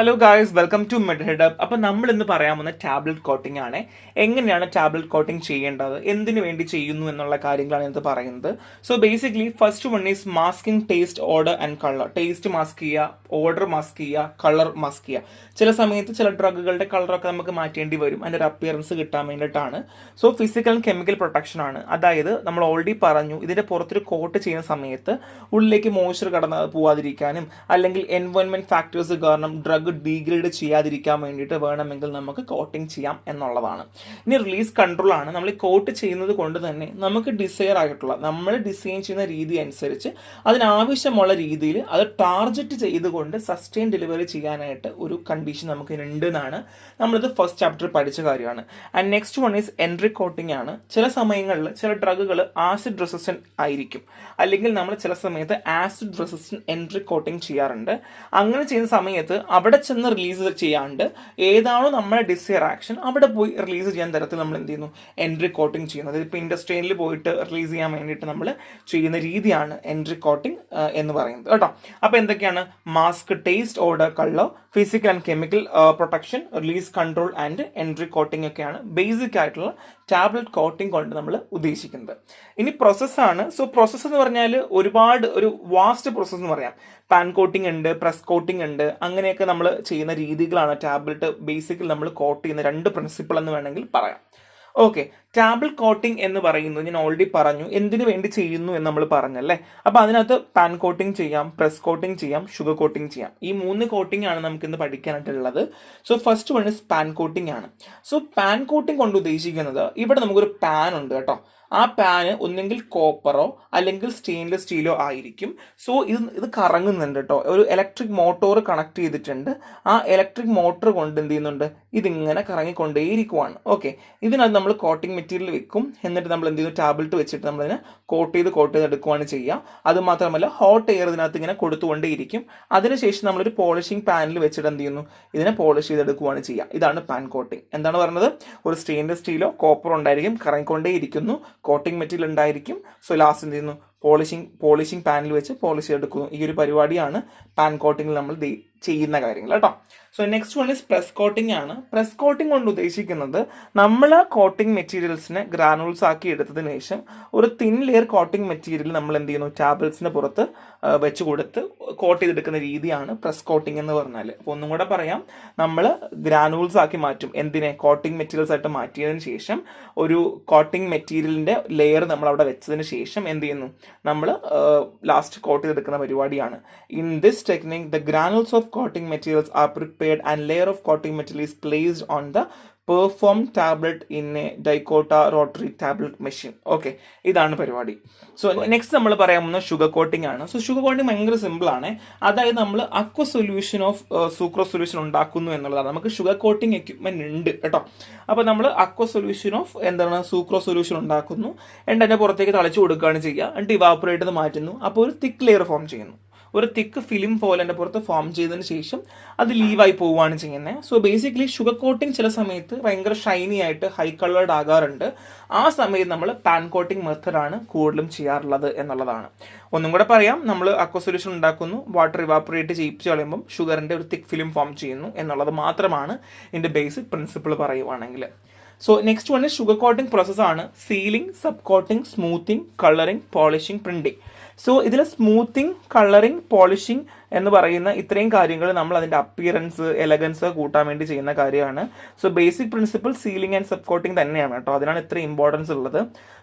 Hello guys, welcome to medhead up. അപ്പോൾ നമ്മൾ ഇന്ന് പറയാൻ പോകുന്ന ടാബ്ലറ്റ് കോട്ടിംഗ് ആണ്. എങ്ങനെയാണ് ടാബ്ലറ്റ് കോട്ടിംഗ് ചെയ്യേണ്ടത്, എന്തിനു വേണ്ടി ചെയ്യുന്നു എന്നുള്ള കാര്യങ്ങളാണ് ഇത് പറയുന്നത്. So basically first one is masking taste, order and colour. Taste mask ചെയ്യുക, ഓർഡർ മാസ്ക് ചെയ്യുക, കളർ മാസ്ക് ചെയ്യുക. ചില സമയത്ത് ചില ഡ്രഗുകളുടെ കളറൊക്കെ നമുക്ക് മാറ്റേണ്ടി വരും, അതിൻ്റെ ഒരു അപ്പിയറൻസ് കിട്ടാൻ വേണ്ടിയിട്ടാണ്. So physical and chemical protection ആണ്. അതായത് നമ്മൾ ഓൾറെഡി പറഞ്ഞു, ഇതിൻ്റെ പുറത്തൊരു കോട്ട് ചെയ്യുന്ന സമയത്ത് ഉള്ളിലേക്ക് മോയ്സ്ചർ കടന്ന് പോവാതിരിക്കാനും അല്ലെങ്കിൽ എൻവയോൺമെന്റ് ഫാക്ടേഴ്സ് കാരണം ഡ്രഗ് ഡീഗ്രേഡ് ചെയ്യാതിരിക്കാൻ വേണ്ടിയിട്ട് വേണമെങ്കിൽ നമുക്ക് കോട്ടിംഗ് ചെയ്യാം എന്നുള്ളതാണ്. ഇനി റിലീസ് കൺട്രോൾ ആണ്. നമ്മൾ ഈ കോട്ട് ചെയ്യുന്നത് കൊണ്ട് തന്നെ നമുക്ക് ഡിസയർ ആയിട്ടുള്ള, നമ്മൾ ഡിസൈൻ ചെയ്യുന്ന രീതി അനുസരിച്ച് അതിനാവശ്യമുള്ള രീതിയിൽ അത് ടാർഗറ്റ് ചെയ്തുകൊണ്ട് സസ്റ്റെയിൻ ഡെലിവറി ചെയ്യാനായിട്ട് ഒരു കണ്ടീഷൻ നമുക്ക് ഉണ്ട് എന്നാണ് നമ്മളിത് ഫസ്റ്റ് ചാപ്റ്റർ പഠിച്ച കാര്യമാണ്. And next one is entry coating ആണ്. ചില സമയങ്ങളിൽ ചില ഡ്രഗുകൾ ആസിഡ് റെസിസ്റ്റന്റ് ആയിരിക്കും, അല്ലെങ്കിൽ നമ്മൾ ചില സമയത്ത് ആസിഡ് റെസിസ്റ്റന്റ് എൻട്രി കോട്ടിംഗ് ചെയ്യാറുണ്ട്. അങ്ങനെ ചെയ്യുന്ന സമയത്ത് അവിടെ ചെന്ന് റിലീസ് ചെയ്യാണ്ട് ഏതാണോ നമ്മുടെ ഡിസയർ ആക്ഷൻ അവിടെ പോയി റിലീസ് ചെയ്യാൻ തരത്തിൽ നമ്മൾ എന്ത് ചെയ്യുന്നു, എൻട്രി കോട്ടിംഗ് ചെയ്യുന്നത്. ഇപ്പോൾ ഇൻഡസ്ട്രിയിൽ പോയിട്ട് റിലീസ് ചെയ്യാൻ വേണ്ടിയിട്ട് നമ്മൾ ചെയ്യുന്ന രീതിയാണ് എൻട്രി കോട്ടിംഗ് എന്ന് പറയുന്നത് കേട്ടോ. അപ്പോൾ എന്തൊക്കെയാണ്? Mask, taste, order, colour, physical and chemical protection, release control and entry coating ഒക്കെയാണ് ബേസിക് ആയിട്ടുള്ള ടാബ്ലറ്റ് കോട്ടിംഗ് കൊണ്ട് നമ്മൾ ഉദ്ദേശിക്കുന്നത്. ഇനി പ്രോസസ്സാണ്. സോ പ്രോസസ്സ് എന്ന് പറഞ്ഞാൽ ഒരുപാട് ഒരു വാസ്റ്റ് പ്രോസസ്സ് എന്ന് പറയാം. പാൻ കോട്ടിംഗ് ഉണ്ട്, പ്രസ് കോട്ടിംഗ് ഉണ്ട്, അങ്ങനെയൊക്കെ നമ്മൾ ചെയ്യുന്ന രീതികളാണ് ടാബ്ലറ്റ് ബേസിക്കലി നമ്മൾ കോട്ട് ചെയ്യുന്ന രണ്ട് പ്രിൻസിപ്പിൾ എന്ന് വേണമെങ്കിൽ പറയാം. ഓക്കെ, ടാബ്ലറ്റ് കോട്ടിംഗ് എന്ന് പറയുന്നത് ഞാൻ ഓൾറെഡി പറഞ്ഞു എന്തിനു വേണ്ടി ചെയ്യുന്നു എന്ന് നമ്മൾ പറഞ്ഞല്ലേ. അപ്പൊ അതിനകത്ത് പാൻ കോട്ടിംഗ് ചെയ്യാം, പ്രസ് കോട്ടിംഗ് ചെയ്യാം, ഷുഗർ കോട്ടിംഗ് ചെയ്യാം. ഈ 3 കോട്ടിംഗ് ആണ് നമുക്ക് ഇന്ന് പഠിക്കാനായിട്ടുള്ളത്. So first one is pan coating ആണ്. സോ പാൻ കോട്ടിംഗ് കൊണ്ട് ഉദ്ദേശിക്കുന്നത്, ഇവിടെ നമുക്കൊരു പാൻ ഉണ്ട് കേട്ടോ. ആ പാന് ഒന്നെങ്കിൽ കോപ്പറോ അല്ലെങ്കിൽ സ്റ്റെയിൻലെസ് സ്റ്റീലോ ആയിരിക്കും. സോ ഇത് കറങ്ങുന്നുണ്ട് കേട്ടോ. ഒരു ഇലക്ട്രിക് മോട്ടോർ കണക്ട് ചെയ്തിട്ടുണ്ട്. ആ ഇലക്ട്രിക് മോട്ടോർ കൊണ്ട് എന്ത് ചെയ്യുന്നുണ്ട്, ഇതിങ്ങനെ കറങ്ങിക്കൊണ്ടേയിരിക്കുവാണ്. ഓക്കെ, ഇതിനകത്ത് നമ്മൾ കോട്ടിംഗ് മെറ്റീരിയൽ വെക്കും. എന്നിട്ട് നമ്മൾ എന്ത് ചെയ്യുന്നു, ടാബ്ലറ്റ് വെച്ചിട്ട് നമ്മളിതിനെ കോട്ട് ചെയ്ത് എടുക്കുകയാണ് ചെയ്യുക. അത് മാത്രമല്ല ഹോട്ട് എയർ ഇതിനകത്ത് ഇങ്ങനെ കൊടുത്തുകൊണ്ടേയിരിക്കും. അതിനുശേഷം നമ്മളൊരു പോളിഷിംഗ് പാനിൽ വെച്ചിട്ട് എന്ത് ചെയ്യുന്നു, ഇതിനെ പോളിഷ് ചെയ്തെടുക്കുകയാണ് ചെയ്യുക. ഇതാണ് പാൻ കോട്ടിംഗ്. എന്താണ് പറയുന്നത്? ഒരു സ്റ്റെയിൻലെസ് സ്റ്റീലോ കോപ്പറോ ഉണ്ടായിരിക്കും, കറങ്ങിക്കൊണ്ടേയിരിക്കുന്നു, കോട്ടിംഗ് മെറ്റീരിയൽ ഉണ്ടായിരിക്കും. സോ ലാസ്റ്റ് എന്ത് ചെയ്യുന്നു, പോളിഷിംഗ് പാനിൽ വെച്ച് പോളിഷ് ചെയ്തെടുക്കുന്നു. ഈ ഒരു പരിപാടിയാണ് പാൻ കോട്ടിംഗിൽ നമ്മൾ ചെയ്യുന്ന കാര്യങ്ങൾ കേട്ടോ. So next one is press coating ആണ്. പ്രസ് കോട്ടിംഗ് കൊണ്ട് ഉദ്ദേശിക്കുന്നത്, നമ്മൾ കോട്ടിംഗ് മെറ്റീരിയൽസിനെ ഗ്രാനുൾസ് ആക്കി എടുത്തതിന് ശേഷം ഒരു തിൻ ലെയർ കോട്ടിംഗ് മെറ്റീരിയൽ നമ്മൾ എന്ത് ചെയ്യുന്നു, ടാബ്ലറ്റ്സിന് പുറത്ത് വെച്ച് കൊടുത്ത് കോട്ട് ചെയ്തെടുക്കുന്ന രീതിയാണ് പ്രസ് കോട്ടിംഗ് എന്ന് പറഞ്ഞാൽ. അപ്പോൾ ഒന്നും കൂടെ പറയാം, നമ്മൾ ഗ്രാനുൾസ് ആക്കി മാറ്റും. എന്തിനെ? കോട്ടിംഗ് മെറ്റീരിയൽസ് ആയിട്ട് മാറ്റിയതിന് ശേഷം ഒരു കോട്ടിംഗ് മെറ്റീരിയലിന്റെ ലെയർ നമ്മൾ അവിടെ വെച്ചതിന് ശേഷം എന്ത് ചെയ്യുന്നു, നമ്മൾ ലാസ്റ്റ് കോട്ട് ചെയ്തെടുക്കുന്ന പരിപാടിയാണ്. In this technique the granules of coating materials are prepared and layer of coating material is placed on the performed tablet in a Dicota rotary tablet machine. Okay, ഇതാണ് പരിപാടി. സോ നെക്സ്റ്റ് നമ്മൾ പറയാൻ പോകുന്നത് sugar coating ആണ്. So sugar coating ഭയങ്കര simple ആണ്. അതായത് നമ്മൾ അക്വ സൊല്യൂഷൻ ഓഫ് സൂക്രോ സൊല്യൂഷൻ ഉണ്ടാക്കുന്നു എന്നുള്ളതാണ്. നമുക്ക് ഷുഗർ കോട്ടിംഗ് എക്യുപ്മെന്റ് ഉണ്ട് കേട്ടോ. അപ്പോൾ നമ്മൾ അക്വ സൊല്യൂഷൻ ഓഫ് എന്താണ് സൂക്രോ സൊല്യൂഷൻ ഉണ്ടാക്കുന്നു, എന്നിട്ട് അതിന്റെ പുറത്തേക്ക് തളിച്ചു കൊടുക്കുകയാണ് ചെയ്യുക. എന്നിട്ട് ഇവാപ്പറേറ്റ് ചെയ്ത് മാറ്റുന്നു. അപ്പോൾ ഒരു തിക്ക് ലെയർ ഫോം ചെയ്യുന്നു. ഒരു തിക്ക് ഫിലിം പോലെ എൻ്റെ പുറത്ത് ഫോം ചെയ്തതിന് ശേഷം അത് ലീവായി പോവുകയാണ് ചെയ്യുന്നത്. സോ ബേസിക്കലി ഷുഗർ കോട്ടിംഗ് ചില സമയത്ത് ഭയങ്കര ഷൈനി ആയിട്ട് ഹൈ കളേർഡ് ആകാറുണ്ട്. ആ സമയത്ത് നമ്മൾ പാൻ കോട്ടിംഗ് മെത്തേഡാണ് കൂടുതലും ചെയ്യാറുള്ളത് എന്നുള്ളതാണ്. ഒന്നും കൂടെ പറയാം, നമ്മൾ അക്വ സൊല്യൂഷൻ ഉണ്ടാക്കുന്നു, വാട്ടർ ഇവാപ്പറേറ്റ് ചെയ്യിപ്പിച്ച് കളയുമ്പം ഷുഗറിൻ്റെ ഒരു തിക്ക് ഫിലിം ഫോം ചെയ്യുന്നു എന്നുള്ളത് മാത്രമാണ് ഇതിൻ്റെ ബേസിക് പ്രിൻസിപ്പിൾ പറയുവാണെങ്കിൽ. So next one sugar coating പ്രോസസ്സാണ്. Sealing, sub coating, smoothing, colouring, polishing, printing. So ഇതിൽ സ്മൂത്തിങ്, കളറിംഗ്, പോളിഷിംഗ് എന്ന് പറയുന്ന ഇത്രയും കാര്യങ്ങൾ നമ്മൾ അതിൻ്റെ അപ്പിയറൻസ്, എലഗൻസ് കൂട്ടാൻ വേണ്ടി ചെയ്യുന്ന കാര്യമാണ്. So basic principle sealing and sub coating തന്നെയാണ് കേട്ടോ. അതിനാണ് ഇത്ര ഇമ്പോർട്ടൻസ് ഉള്ളത്.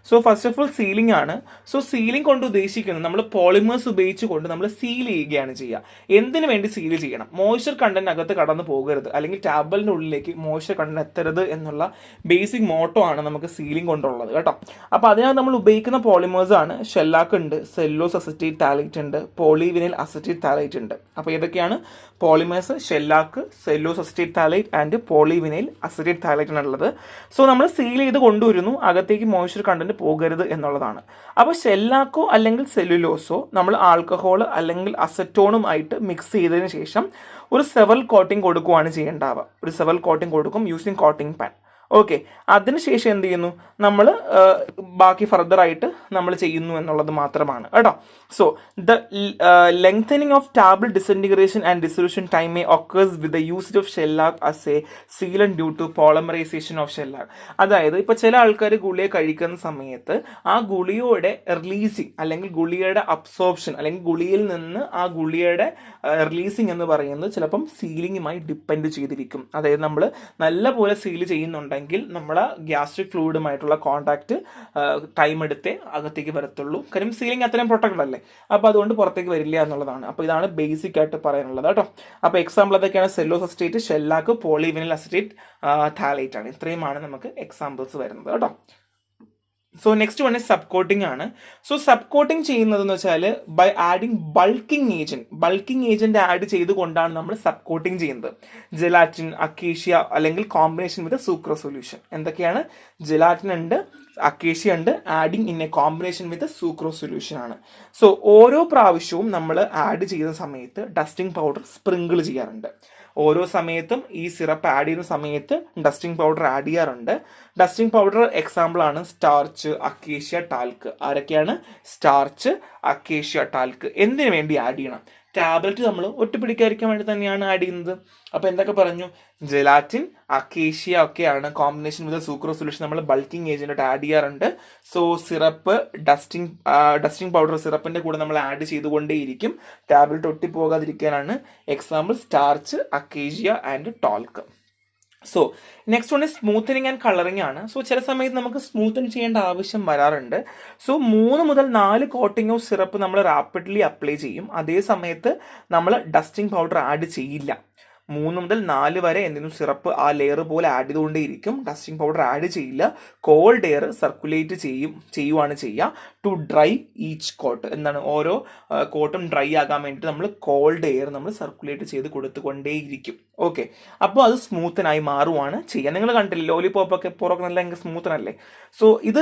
So first of all sealing ആണ്. സോ സീലിംഗ് കൊണ്ട് ഉദ്ദേശിക്കുന്നത്, നമ്മൾ പോളിമേഴ്സ് ഉപയോഗിച്ചുകൊണ്ട് നമ്മൾ സീൽ ചെയ്യുകയാണ് ചെയ്യുക. എന്തിനു വേണ്ടി സീൽ ചെയ്യണം? മോയ്സ്ചർ കണ്ടന്റ് അകത്ത് കടന്നു പോകരുത്, അല്ലെങ്കിൽ ടാബ്ലറ്റിൻ്റെ ഉള്ളിലേക്ക് മോയ്സ്ചർ കണ്ടന്റ് എത്തരുത് എന്നുള്ള ബേസിക് മോട്ടോ ആണ് നമുക്ക് സീലിംഗ് കൊണ്ടുള്ളത് കേട്ടോ. അപ്പോൾ അതിനകത്ത് നമ്മൾ ഉപയോഗിക്കുന്ന പോളിമേഴ്സ് ആണ്, ഷെല്ലാക്ക് ഉണ്ട്, സെല്ലോസ് അസറ്റേറ്റ് ടാലൈറ്റ് ഉണ്ട്, പോളിവിനൈൽ അസറ്റേറ്റ് ടാലൈറ്റ് ഉണ്ട്. അപ്പോൾ ഏതൊക്കെയാണ് polymers? Shellac, cellulose acetate phthalate and polyvinyl acetate phthalate ആണുള്ളത്. സോ നമ്മൾ സീൽ ചെയ്ത് കൊണ്ടുവരുന്നു, അകത്തേക്ക് മോയ്സ്ചർ കണ്ടന്റ് പോകരുത് എന്നുള്ളതാണ്. അപ്പോൾ ഷെല്ലാക്കോ അല്ലെങ്കിൽ സെല്ലുലോസോ നമ്മൾ ആൽക്കഹോൾ അല്ലെങ്കിൽ അസറ്റോണും ആയിട്ട് മിക്സ് ചെയ്തതിന് ശേഷം ഒരു സെവൽ കോട്ടിംഗ് കൊടുക്കുകയാണ് ചെയ്യേണ്ടാവുക. ഒരു സെവൽ കോട്ടിംഗ് കൊടുക്കും യൂസിങ് കോട്ടിംഗ് പാൻ. ഓക്കെ, അതിനുശേഷം എന്ത് ചെയ്യുന്നു, നമ്മൾ ബാക്കി ഫർദർ ആയിട്ട് നമ്മൾ ചെയ്യുന്നു എന്നുള്ളത് മാത്രമാണ് കേട്ടോ. So the lengthening of tablet disintegration and dissolution time may occurs with the usage of shellac as a sealant due to polymerisation of shellac. അതായത് ഇപ്പോൾ ചില ആൾക്കാർ ഗുളിക കഴിക്കുന്ന സമയത്ത് ആ ഗുളികയുടെ റിലീസിങ് അല്ലെങ്കിൽ ഗുളികയുടെ അബ്സോർപ്ഷൻ അല്ലെങ്കിൽ ഗുളികയിൽ നിന്ന് ആ ഗുളികയുടെ റിലീസിങ് എന്ന് പറയുന്നത് ചിലപ്പം സീലിങ്ങുമായി ഡിപ്പെൻഡ് ചെയ്തിരിക്കും. അതായത് നമ്മൾ നല്ല പോലെ സീൽ ചെയ്യുന്നുണ്ടെങ്കിൽ നമ്മുടെ ഗ്യാസ്ട്രിക് ഫ്ലൂയിഡുമായിട്ടുള്ള കോൺടാക്ട് ടൈം എടുത്തേ അകത്തേക്ക് വരത്തുള്ളൂ. കാര്യം സീലിംഗ് അത്രയും പ്രൊട്ടക്റ്റഡ് അല്ലേ, അപ്പോൾ അതുകൊണ്ട് പുറത്തേക്ക് വരില്ല എന്നുള്ളതാണ്. അപ്പോൾ ഇതാണ് ബേസിക് ആയിട്ട് പറയാനുള്ളത് കേട്ടോ. അപ്പോൾ എക്സാമ്പിൾ അതൊക്കെയാണ് cellulose acetate, shellac, polyvinyl acetate, phthalate ആണ്. ഇത്രയുമാണ് നമുക്ക് എക്സാമ്പിൾസ് വരുന്നത് കേട്ടോ. So next one sub coating ആണ്. സോ സബ് കോട്ടിംഗ് ചെയ്യുന്നതെന്ന് വെച്ചാൽ by adding bulking agent add ചെയ്തുകൊണ്ടാണ് നമ്മൾ സബ് കോട്ടിംഗ് ചെയ്യുന്നത്. ജെലാറ്റിൻ, അക്കേഷ്യ അല്ലെങ്കിൽ കോമ്പിനേഷൻ വിത്ത് സൂക്രോ സൊല്യൂഷൻ. എന്തൊക്കെയാണ്? ജെലാറ്റിൻ ഉണ്ട്, അക്കേഷ്യ ഉണ്ട്, adding in a combination with sucrose solution ആണ്. സോ ഓരോ പ്രാവശ്യവും നമ്മൾ ആഡ് ചെയ്യുന്ന സമയത്ത് ഡസ്റ്റിംഗ് പൗഡർ സ്പ്രിങ്കിൾ ചെയ്യാറുണ്ട്. ഓരോ സമയത്തും ഈ സിറപ്പ് ആഡ് ചെയ്യുന്ന സമയത്ത് ഡസ്റ്റിംഗ് പൗഡർ ആഡ് ചെയ്യാറുണ്ട്. ഡസ്റ്റിംഗ് പൗഡർ എക്സാമ്പിൾ ആണ് സ്റ്റാർച്ച്, അക്കേഷ്യ, ടാൽക്ക്. ആരൊക്കെയാണ്? Starch, acacia, talc. എന്തിനു വേണ്ടി ആഡ് ചെയ്യണം? ടാബ്ലറ്റ് നമ്മൾ ഒട്ടിപ്പിടിക്കാതിരിക്കാൻ വേണ്ടി തന്നെയാണ് ആഡ് ചെയ്യുന്നത്. അപ്പോൾ എന്തൊക്കെ പറഞ്ഞു? ജെലാറ്റിൻ, അക്കേഷ്യ ഒക്കെയാണ് കോമ്പിനേഷൻ വിത്ത് സൂക്രോ സൊല്യൂഷൻ നമ്മൾ ബൾക്കിംഗ് ഏജന്റ് ആഡ് ചെയ്യാറുണ്ട്. സോ സിറപ്പ് ഡസ്റ്റിംഗ് പൗഡർ സിറപ്പിന്റെ കൂടെ നമ്മൾ ആഡ് ചെയ്തുകൊണ്ടേയിരിക്കും, ടാബ്ലറ്റ് ഒട്ടിപ്പോകാതിരിക്കാനാണ്. Example starch, acacia and talc. So next one smoothening and colouring ആണ്. സോ ചില സമയത്ത് നമുക്ക് സ്മൂത്തൻ ചെയ്യേണ്ട ആവശ്യം വരാറുണ്ട്. സോ 3 മുതൽ 4 കോട്ടിംഗ് ഓഫ് സിറപ്പ് നമ്മൾ റാപ്പിഡ്ലി അപ്ലൈ ചെയ്യും. അതേ സമയത്ത് നമ്മൾ ഡസ്റ്റിംഗ് പൗഡർ ആഡ് ചെയ്യില്ല. 3 മുതൽ 4 വരെ എന്തെങ്കിലും സിറപ്പ് ആ ലെയർ പോലെ ആഡ് ചെയ്തുകൊണ്ടേയിരിക്കും, ഡസ്റ്റിംഗ് പൗഡർ ആഡ് ചെയ്യില്ല. കോൾഡ് എയർ സർക്കുലേറ്റ് ചെയ്യുവാണ് ചെയ്യുക ടു ഡ്രൈ ഈച്ച് കോട്ട്. എന്താണ്? ഓരോ കോട്ടും ഡ്രൈ ആകാൻ വേണ്ടിയിട്ട് നമ്മൾ കോൾഡ് എയർ നമ്മൾ സർക്കുലേറ്റ് ചെയ്ത് കൊടുത്തുകൊണ്ടേയിരിക്കും. ഓക്കെ, അപ്പോൾ അത് സ്മൂത്തനായി മാറുവാണ് ചെയ്യുക. നിങ്ങൾ കണ്ടില്ലേ ലോലിപോപ്പ് ഒക്കെ പുറമൊക്കെ നല്ല ഭയങ്കര സ്മൂത്തനല്ലേ. സോ ഇത്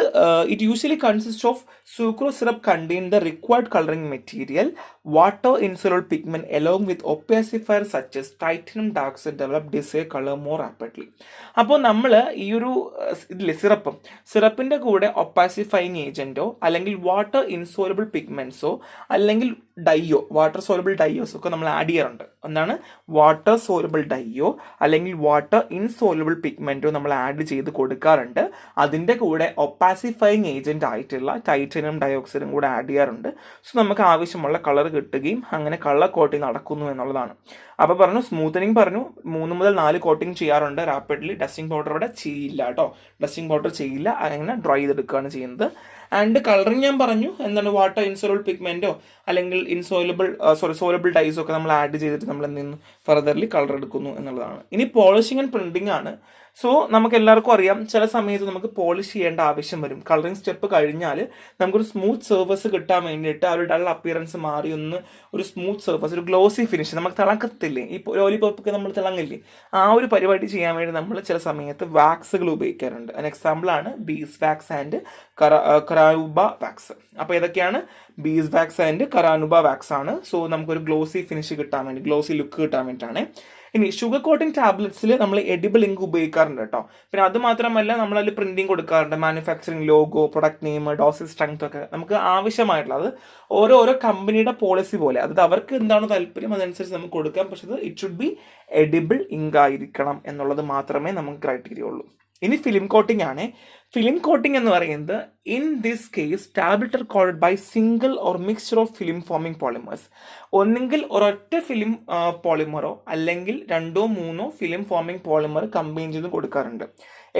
it usually consist of sucrose syrup contain the required colouring material, water insoluble pigment along with opacifier such as titanium dioxide develop desire colour more rapidly. അപ്പോൾ നമ്മൾ ഈ ഒരു ഇതില്ലേ സിറപ്പിന്റെ കൂടെ ഒപ്പാസിഫൈങ് ഏജന്റോ അല്ലെങ്കിൽ വാട്ടർ ഇൻസോലബിൾ പിഗ്മെന്റ്സോ അല്ലെങ്കിൽ ഡൈയോ, വാട്ടർ സോലബിൾ ഡൈയോസ് ഒക്കെ നമ്മൾ ആഡ് ചെയ്യാറുണ്ട്. എന്താണ്? വാട്ടർ സോലബിൾ ഡൈയോ അല്ലെങ്കിൽ വാട്ടർ ഇൻസോലബിൾ പിഗ്മെന്റോ നമ്മൾ ആഡ് ചെയ്ത് കൊടുക്കാറുണ്ട്. അതിൻ്റെ കൂടെ ഒപ്പാസിഫൈങ് ഏജന്റ് ആയിട്ടുള്ള ടൈറ്റനിയം ഡയോക്സൈഡും കൂടെ ആഡ് ചെയ്യാറുണ്ട്. സോ നമുക്ക് ആവശ്യമുള്ള കളർ കിട്ടുകയും അങ്ങനെ കളർ കോട്ടിങ് നടക്കുന്നു എന്നുള്ളതാണ്. അപ്പോൾ പറഞ്ഞു സ്മൂത്തനിങ് പറഞ്ഞു 3 മുതൽ 4 കോട്ടിങ് ചെയ്യാറുണ്ട് റാപ്പിഡ്ലി. ഡസ്റ്റിംഗ് പൗഡർ ഇവിടെ ചെയ്യില്ല കേട്ടോ, ഡസ്റ്റിംഗ് പൗഡർ ചെയ്യില്ല, അങ്ങനെ ഡ്രൈ ചെയ്തെടുക്കുകയാണ് ചെയ്യുന്നത്. ആൻഡ് കളറിങ് ഞാൻ പറഞ്ഞു എന്താണ്? വാട്ടർ ഇൻസോലബിൾ പിഗ്മെന്റോ അല്ലെങ്കിൽ സോലബിൾ ഡൈസോ ഒക്കെ നമ്മൾ ആഡ് ചെയ്തിട്ട് നമ്മൾ എന്ത് ചെയ്യുന്നു? ഫർദർലി കളർ എടുക്കുന്നു എന്നുള്ളതാണ്. ഇനി പോളിഷിംഗ് ആൻഡ് പ്രിന്റിംഗ് ആണ്. സോ നമുക്ക് എല്ലാവർക്കും അറിയാം ചില സമയത്ത് നമുക്ക് പോളിഷ് ചെയ്യേണ്ട ആവശ്യം വരും. കളറിംഗ് സ്റ്റെപ്പ് കഴിഞ്ഞാൽ നമുക്കൊരു സ്മൂത്ത് സർഫസ് കിട്ടാൻ വേണ്ടിയിട്ട് ആ ഒരു ഡൾ അപ്പിയറൻസ് മാറി ഒന്ന് ഒരു സ്മൂത്ത് സർഫസ്, ഒരു ഗ്ലോസി ഫിനിഷ്, നമുക്ക് തിളക്കത്തില്ലേ ഈ ലോലിപോപ്പൊക്കെ നമ്മൾ തിളങ്ങില്ലേ, ആ ഒരു പരിപാടി ചെയ്യാൻ വേണ്ടി നമ്മൾ ചില സമയത്ത് വാക്സുകൾ ഉപയോഗിക്കാറുണ്ട്. അതിന് എക്സാമ്പിൾ ആണ് ബീസ് വാക്സ് ആൻഡ് കരാനുബ വാക്സ്. അപ്പോൾ ഏതൊക്കെയാണ്? ബീസ് വാക്സ് ആൻഡ് കരാനുബ വാക്സ് ആണ്. സോ നമുക്കൊരു ഗ്ലോസി ഫിനിഷ് കിട്ടാൻ വേണ്ടി, ഗ്ലോസി ലുക്ക് കിട്ടാൻ വേണ്ടിയിട്ടാണ്. ഇനി ഷുഗർ കോട്ടിംഗ് ടാബ്ലറ്റ്സിൽ നമ്മൾ എഡിബിൾ ഇങ്ക് ഉപയോഗിക്കാറുണ്ട് കേട്ടോ. പിന്നെ അത് മാത്രമല്ല നമ്മളതിൽ പ്രിന്റിങ് കൊടുക്കാറുണ്ട്, manufacturing logo, product name, dosage strength ഒക്കെ നമുക്ക് ആവശ്യമായിട്ടുള്ളത് ഓരോ കമ്പനിയുടെ പോളിസി പോലെ, അതായത് അവർക്ക് എന്താണോ താല്പര്യം അതനുസരിച്ച് നമുക്ക് കൊടുക്കാം. പക്ഷേ it should be edible ink ആയിരിക്കണം എന്നുള്ളത് മാത്രമേ നമുക്ക് ക്രൈറ്റീരിയ ഉള്ളൂ. ഇനി ഫിലിം കോട്ടിംഗ് ആണ്. ഫിലിം കോട്ടിംഗ് എന്ന് പറയുന്നത് in this case tablet are called by single or mixture of film forming polymers. ഒന്നെങ്കിൽ ഒരൊറ്റ ഫിലിം പോളിമറോ അല്ലെങ്കിൽ 2 or 3 film forming polymer combine ചെയ്ത് കൊടുക്കാറുണ്ട്.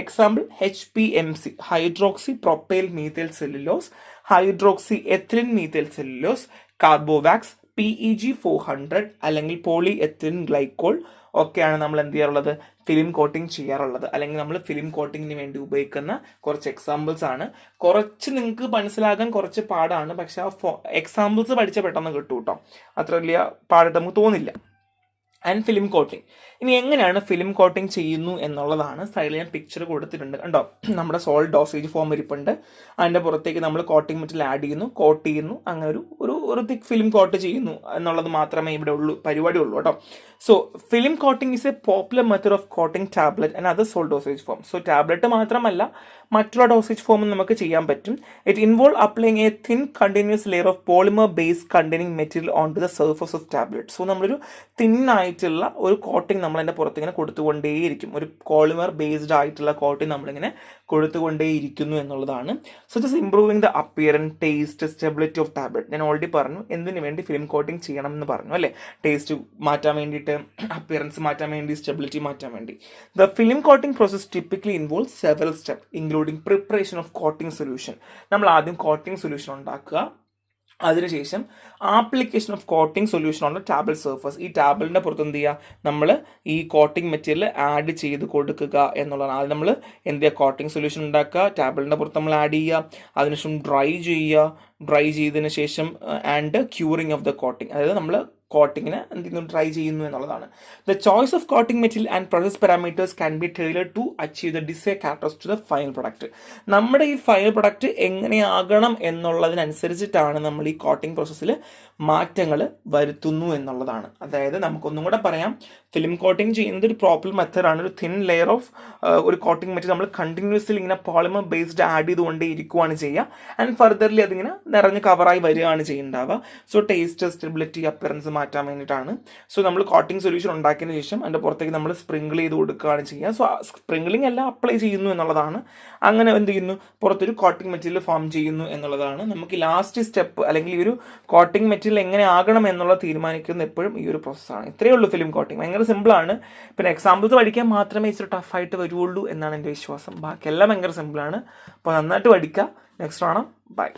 Example HPMC, hydroxy propyl methyl cellulose, hydroxy ethylene methyl cellulose, carbowax, PEG 400 അല്ലെങ്കിൽ poly ethylene glycol ഒക്കെയാണ് നമ്മൾ എന്ത് ചെയ്യാറുള്ളത്? ഫിലിം കോട്ടിംഗ് ചെയ്യാറുള്ളത്. അല്ലെങ്കിൽ നമ്മൾ ഫിലിം കോട്ടിങ്ങിന് വേണ്ടി ഉപയോഗിക്കുന്ന കുറച്ച് എക്സാമ്പിൾസ് ആണ്. കുറച്ച് നിങ്ങൾക്ക് മനസ്സിലാകാൻ കുറച്ച് പാടാണ്, പക്ഷെ ആ എക്സാമ്പിൾസ് പഠിച്ച പെട്ടെന്ന് കിട്ടും കേട്ടോ, അത്ര വലിയ പാടായിട്ട് നമുക്ക് തോന്നില്ല. And film coating. ഇനി എങ്ങനെയാണ് ഫിലിം കോട്ടിംഗ് ചെയ്യുന്നു എന്നുള്ളതാണ് സൈഡിൽ ഞാൻ പിക്ചർ കൊടുത്തിട്ടുണ്ട്. കണ്ടോ, നമ്മുടെ സോൾഡ് ഡോസേജ് ഫോം ഇരിപ്പുണ്ട്. അതിൻ്റെ പുറത്തേക്ക് നമ്മൾ കോട്ടിംഗ് മെറ്റീരിയൽ ആഡ് ചെയ്യുന്നു, കോട്ട് ചെയ്യുന്നു, അങ്ങനെ ഒരു തിക്ക് ഫിലിം കോട്ട് ചെയ്യുന്നു എന്നുള്ളത് മാത്രമേ ഇവിടെ പരിപാടി ഉള്ളൂ കേട്ടോ. So film coating is a popular method of coating tablet and other solid dosage form. So tablet മാത്രമല്ല മറ്റുള്ള ഡോസേജ് ഫോമും നമുക്ക് ചെയ്യാൻ പറ്റും. It involve applying a thin continuous layer of polymer base containing material on to the surface of tablet. So നമ്മളൊരു തിന്നായിട്ടുള്ള ഒരു coating നമ്മൾ അതിൻ്റെ പുറത്ത് ഇങ്ങനെ കൊടുത്തുകൊണ്ടേയിരിക്കും. ഒരു പോളിമർ ബേസ്ഡ് ആയിട്ടുള്ള കോട്ടിംഗ് നമ്മളിങ്ങനെ കൊടുത്തുകൊണ്ടേയിരിക്കുന്നു എന്നുള്ളതാണ്. So this improving the appearance, taste, stability of tablet. ഞാൻ ഓൾറെഡി പറഞ്ഞു എന്തിനു വേണ്ടി ഫിലിം കോട്ടിംഗ് ചെയ്യണം എന്ന് പറഞ്ഞു അല്ലേ. ടേസ്റ്റ് മാറ്റാൻ വേണ്ടിയിട്ട്, അപ്പിയറൻസ് മാറ്റാൻ വേണ്ടി, സ്റ്റെബിലിറ്റി മാറ്റാൻ വേണ്ടി. The film coating process typically involve several step including preparation of coating solution. നമ്മൾ ആദ്യം കോട്ടിംഗ് സൊല്യൂഷൻ ഉണ്ടാക്കുക, അതിനുശേഷം application of coating solution on tablet surface. ഈ ടാബ്ലറ്റിൻ്റെ പുറത്ത് എന്ത് ചെയ്യുക, നമ്മൾ ഈ കോട്ടിംഗ് മെറ്റീരിയൽ ആഡ് ചെയ്ത് കൊടുക്കുക എന്നുള്ളതാണ്. ആദ്യം നമ്മൾ എന്ത് ചെയ്യുക, കോട്ടിംഗ് സൊല്യൂഷൻ ഉണ്ടാക്കുക, ടാബ്ലറ്റിൻ്റെ പുറത്ത് നമ്മൾ ആഡ് ചെയ്യുക, അതിനുശേഷം ഡ്രൈ ചെയ്യുക, ഡ്രൈ ചെയ്തതിന് ശേഷം and curing of the coating, അതായത് നമ്മൾ കോട്ടിങ്ങിന് എന്തെങ്കിലും ട്രൈ ചെയ്യുന്നു എന്നുള്ളതാണ്. The choice of coating material and process parameters can be tailored to achieve the desired characteristics to the final product. നമ്മുടെ ഈ ഫൈനൽ പ്രൊഡക്റ്റ് എങ്ങനെയാകണം എന്നുള്ളതിനനുസരിച്ചിട്ടാണ് നമ്മൾ ഈ കോട്ടിംഗ് പ്രോസസ്സിൽ മാറ്റങ്ങൾ വരുത്തുന്നു എന്നുള്ളതാണ്. അതായത് നമുക്കൊന്നും കൂടെ പറയാം, ഫിലിം കോട്ടിംഗ് ചെയ്യുന്നത് ഒരു പ്രോപ്പർ മെത്തേഡാണ്. ഒരു തിൻ ലെയർ ഓഫ് ഒരു കോട്ടിംഗ് മെറ്റീരിയൽ നമ്മൾ കണ്ടിന്യൂസ്ലി ഇങ്ങനെ പോളിമർ ബേസ്ഡ് ആഡ് ചെയ്തുകൊണ്ടേ ഇരിക്കുകയാണ് ചെയ്യുക. ആൻഡ് ഫർദർലി അതിങ്ങനെ നിറഞ്ഞ് കവറായി വരികയാണ് ചെയ്യുന്നുണ്ടാവുക. സോ ടേസ്റ്റ്, സ്റ്റെബിലിറ്റി, അപ്പിയറൻസ് മാറ്റാൻ വേണ്ടിയിട്ടാണ്. സോ നമ്മൾ കോട്ടിംഗ് സൊല്യൂഷൻ ഉണ്ടാക്കിയതിന് ശേഷം അതിൻ്റെ പുറത്തേക്ക് നമ്മൾ സ്പ്രിങ്കിൾ ചെയ്ത് കൊടുക്കുകയാണ് ചെയ്യുക. സോ സ്പ്രിങ്കിളിംഗ് എല്ലാം അപ്ലൈ ചെയ്യുന്നു എന്നുള്ളതാണ്. അങ്ങനെ എന്ത് ചെയ്യുന്നു, പുറത്തൊരു കോട്ടിംഗ് മെറ്റീരിയൽ ഫോം ചെയ്യുന്നു എന്നുള്ളതാണ്. നമുക്ക് ലാസ്റ്റ് സ്റ്റെപ്പ് അല്ലെങ്കിൽ ഈ ഒരു കോട്ടിംഗ് മെറ്റീരിയൽ എങ്ങനെ ആകണം എന്നുള്ളത് തീരുമാനിക്കുന്നത് എപ്പോഴും ഈ ഒരു പ്രോസസ്സാണ്. ഇത്രയേ ഉള്ളൂ ഫിലിം കോട്ടിംഗ്. ഭയങ്കര സിമ്പിളാണ്. പിന്നെ എക്സാമ്പിൾസ് പഠിക്കാൻ മാത്രമേ ഇച്ചിരി ടഫായിട്ട് വരുള്ളൂ എന്നാണ് എൻ്റെ വിശ്വാസം. ബാക്കിയെല്ലാം ഭയങ്കര സിമ്പിളാണ്. അപ്പോൾ നന്നായിട്ട് പഠിക്കുക. നെക്സ്റ്റ് കാണാം. ബൈ.